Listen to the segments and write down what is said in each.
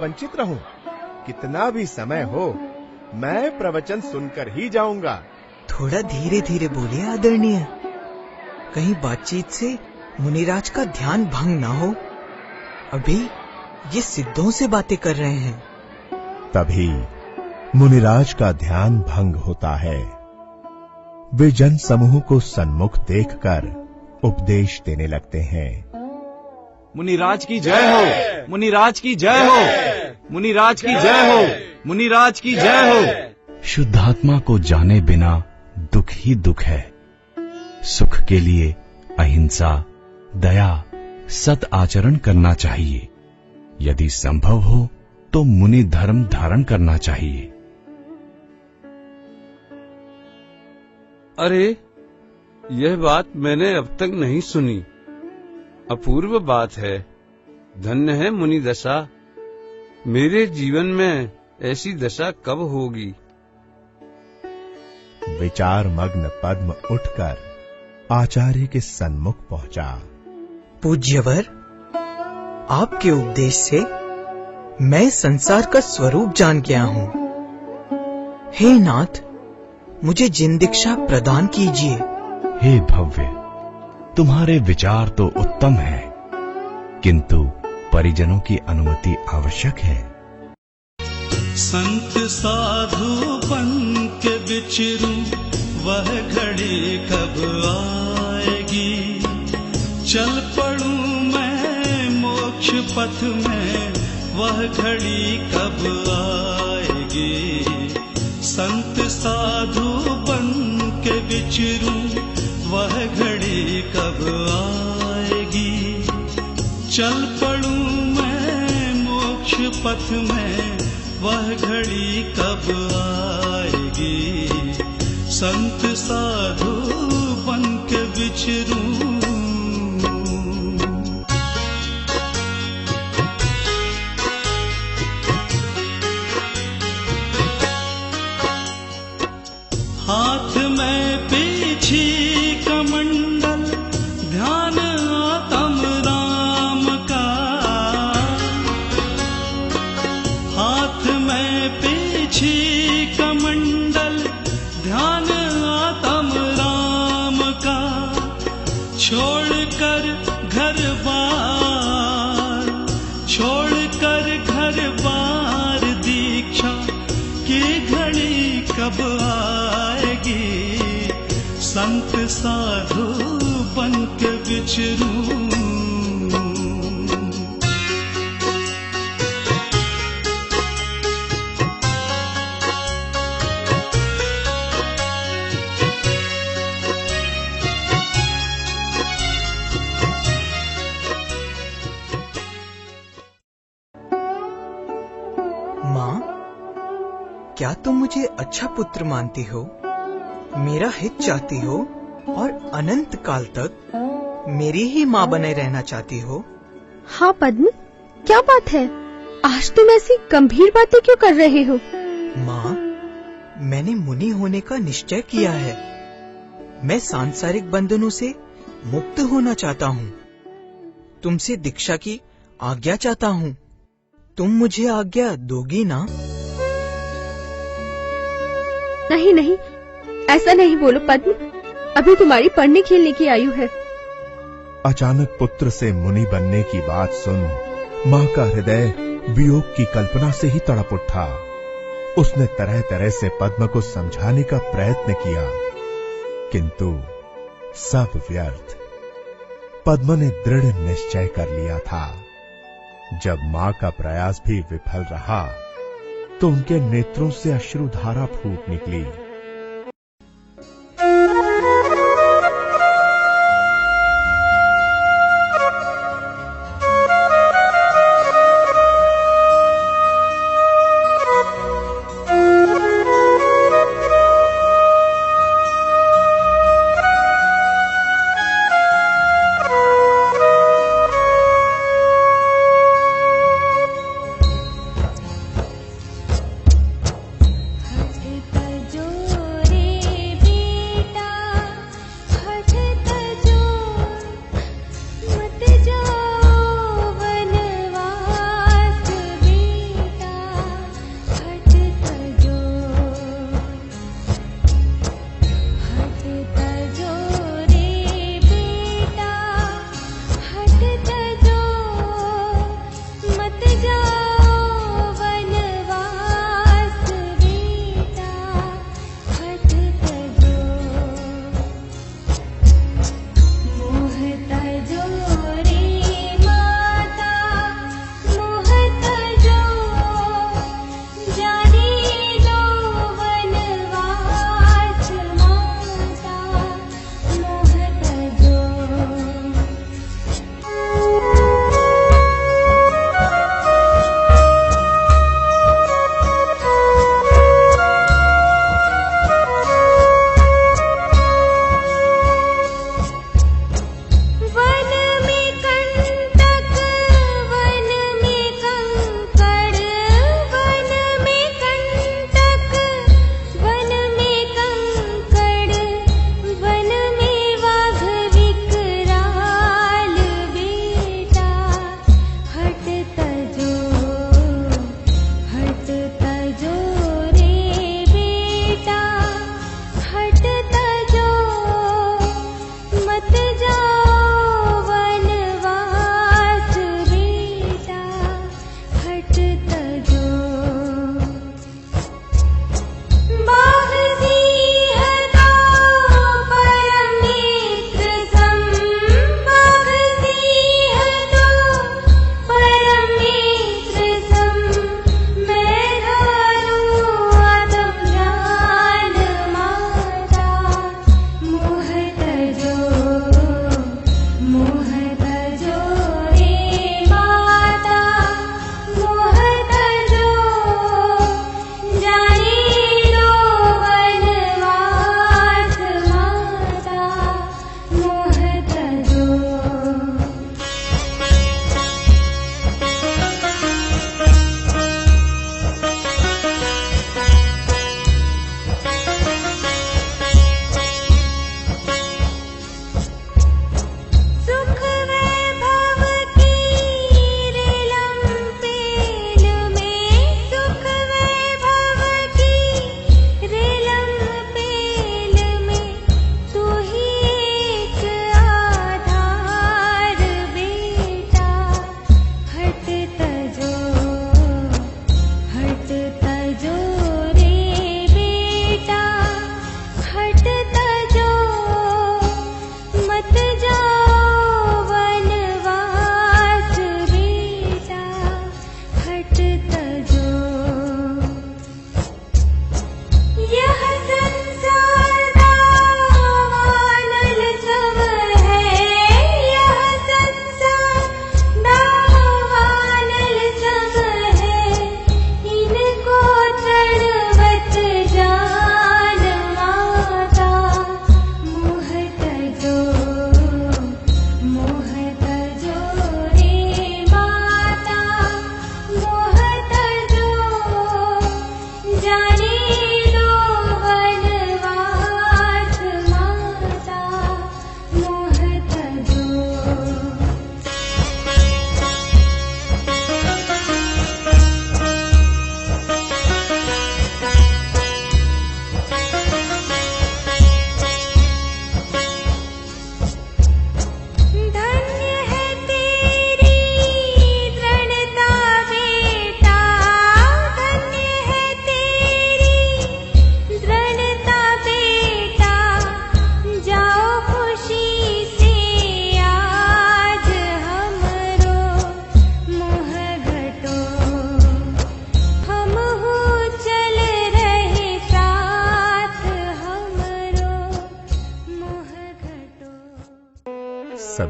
वंचित रहूं। कितना भी समय हो, मैं प्रवचन सुनकर ही जाऊंगा। थोड़ा धीरे धीरे बोलिए आदरणीय, कहीं बातचीत से मुनिराज का ध्यान भंग ना हो। अभी ये सिद्धों से बातें कर रहे हैं। तभी मुनिराज का ध्यान भंग होता है। वे जन समूह को सन्मुख देखकर उपदेश देने लगते हैं। मुनिराज की जय हो, मुनिराज की जय हो, मुनिराज की जय हो, मुनिराज की जय हो। शुद्धात्मा को जाने बिना दुख ही दुख है। सुख के लिए अहिंसा, दया, सत आचरण करना चाहिए। यदि संभव हो तो मुनि धर्म धारण करना चाहिए। अरे, यह बात मैंने अब तक नहीं सुनी। अपूर्व बात है। धन्य है मुनि दशा। मेरे जीवन में ऐसी दशा कब होगी? विचार मग्न पद्म उठकर आचार्य के सन्मुख पहुंचा। पूज्यवर, आपके उपदेश से मैं संसार का स्वरूप जान गया हूँ। हे नाथ, मुझे जिन दीक्षा प्रदान कीजिए। हे भव्य, तुम्हारे विचार तो उत्तम है, किंतु परिजनों की अनुमति आवश्यक है। संत साधु बन के बिचरूं, वह घड़ी कब आएगी? चल पड़ूं मैं मोक्ष पथ में, वह घड़ी कब आएगी? संत साधु बन के बिचरूं, वह घड़ी कब आएगी? चल पड़ूं मैं मोक्ष पथ में, वह घड़ी कब आएगी? संत साधु बन के बिचरूं। हाथ में पीछी कमंडल, ध्यान आत्म राम का। हाथ में पीछी कमंडल, ध्यान आत्म राम का। छोड़कर घर बार, छोड़कर घर बार, दीक्षा की घड़ी कब आएगी? संत साधु बन के बिचरूं। माँ, क्या तुम मुझे अच्छा पुत्र मानती हो, मेरा हित चाहती हो और अनंत काल तक मेरी ही माँ बने रहना चाहती हो? हाँ पद्म, क्या बात है? आज तुम ऐसी गंभीर बातें क्यों कर रहे हो? माँ, मैंने मुनि होने का निश्चय किया है। मैं सांसारिक बंधनों से मुक्त होना चाहता हूँ। तुमसे दीक्षा की आज्ञा चाहता हूँ। तुम मुझे आज्ञा दोगी ना? नहीं नहीं, ऐसा नहीं बोलो पद्म। अभी तुम्हारी पढ़ने खेलने की आयु है। अचानक पुत्र से मुनि बनने की बात सुन माँ का हृदय वियोग की कल्पना से ही तड़प उठा। उसने तरह तरह से पद्म को समझाने का प्रयत्न किया, किंतु सब व्यर्थ। पद्म ने दृढ़ निश्चय कर लिया था। जब माँ का प्रयास भी विफल रहा, तो उनके नेत्रों से अश्रुधारा फूट निकली। जो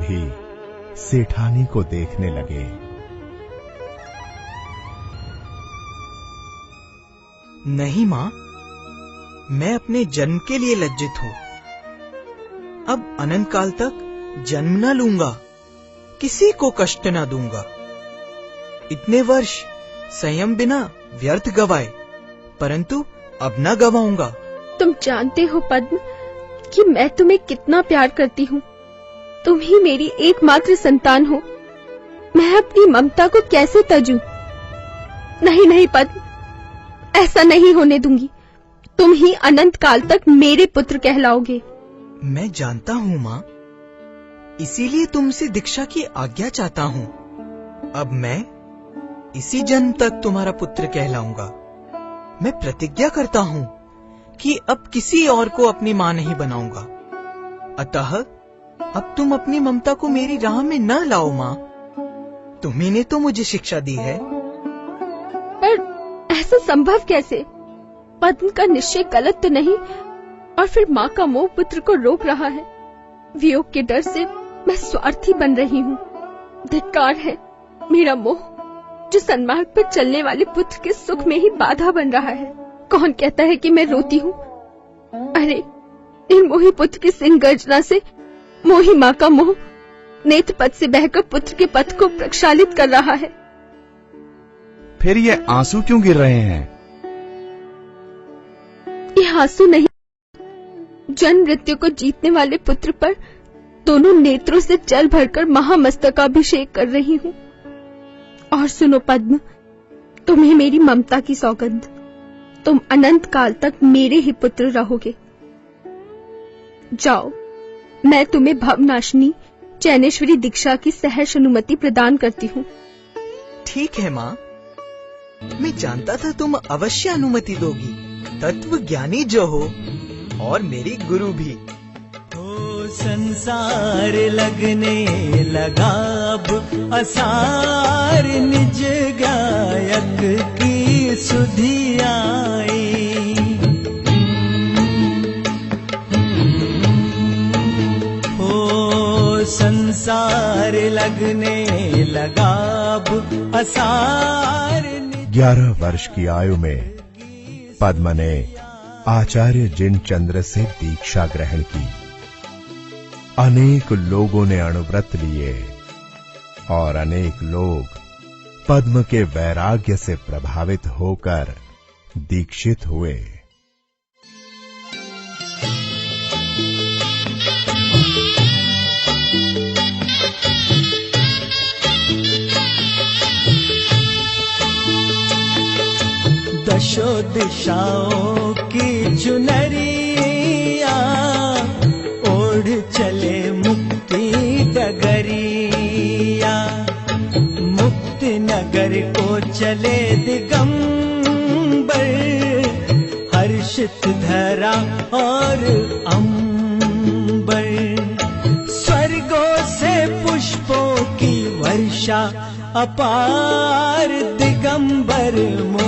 सभी सेठानी को देखने लगे। नहीं माँ, मैं अपने जन्म के लिए लज्जित हूँ। अब अनंत काल तक जन्म न लूंगा, किसी को कष्ट न दूंगा। इतने वर्ष संयम बिना व्यर्थ गवाए, परंतु अब न गवाऊंगा। तुम जानते हो पद्म कि मैं तुम्हें कितना प्यार करती हूँ। तुम ही मेरी एकमात्र संतान हो। मैं अपनी ममता को कैसे तजूं? नहीं नहीं पद्म, ऐसा नहीं होने दूंगी। तुम ही अनंत काल तक मेरे पुत्र कहलाओगे। मैं जानता हूँ माँ, इसीलिए तुमसे दीक्षा की आज्ञा चाहता हूँ। अब मैं इसी जन्म तक तुम्हारा पुत्र कहलाऊंगा। मैं प्रतिज्ञा करता हूँ कि अब किसी और को अपनी माँ नहीं बनाऊंगा। अतः अब तुम अपनी ममता को मेरी राह में न लाओ माँ। तुम्ही ने तो मुझे शिक्षा दी है। पर ऐसा संभव कैसे? पद्म का निश्चय गलत तो नहीं, और फिर माँ का मोह पुत्र को रोक रहा है। वियोग के डर से मैं स्वार्थी बन रही हूँ। धिक्कार है मेरा मोह, जो सन्मार्ग पर चलने वाले पुत्र के सुख में ही बाधा बन रहा है। कौन कहता है कि मैं रोती हूँ? अरे इन मोही पुत्र की सिंह गर्जना से मोही माँ का मोह नेत्र पथ से बहकर पुत्र के पथ को प्रक्षालित कर रहा है। फिर ये आंसू क्यों गिर रहे हैं? ये आंसू नहीं, जन्म मृत्यु को जीतने वाले पुत्र पर दोनों नेत्रों से जल भरकर महामस्तकाभिषेक कर रही हूँ। और सुनो पद्म, तुम्हें मेरी ममता की सौगंध। तुम अनंत काल तक मेरे ही पुत्र रहोगे। जाओ, मैं तुम्हें भवनाशिनी चैनेश्वरी दीक्षा की सहर्ष अनुमति प्रदान करती हूँ। ठीक है माँ, मैं जानता था तुम अवश्य अनुमति दोगी। तत्व ज्ञानी जो हो और मेरी गुरु भी। ओ संसार लगने लगा अब असार, निज गायक की सुधि आई। ओ संसार लगने लगा अब असार। 11 वर्ष की आयु में पद्म ने आचार्य जिनचंद्र से दीक्षा ग्रहण की। अनेक लोगों ने अणुव्रत लिए और अनेक लोग पद्म के वैराग्य से प्रभावित होकर दीक्षित हुए। दशो दिशाओं की चुनरिया ओढ़ चले मुक्ति डगरिया। मुक्ति नगर को चले दिगंबर, हर्षित धरा और अंबर। स्वर्गों से पुष्पों की वर्षा अपार, दिगंबर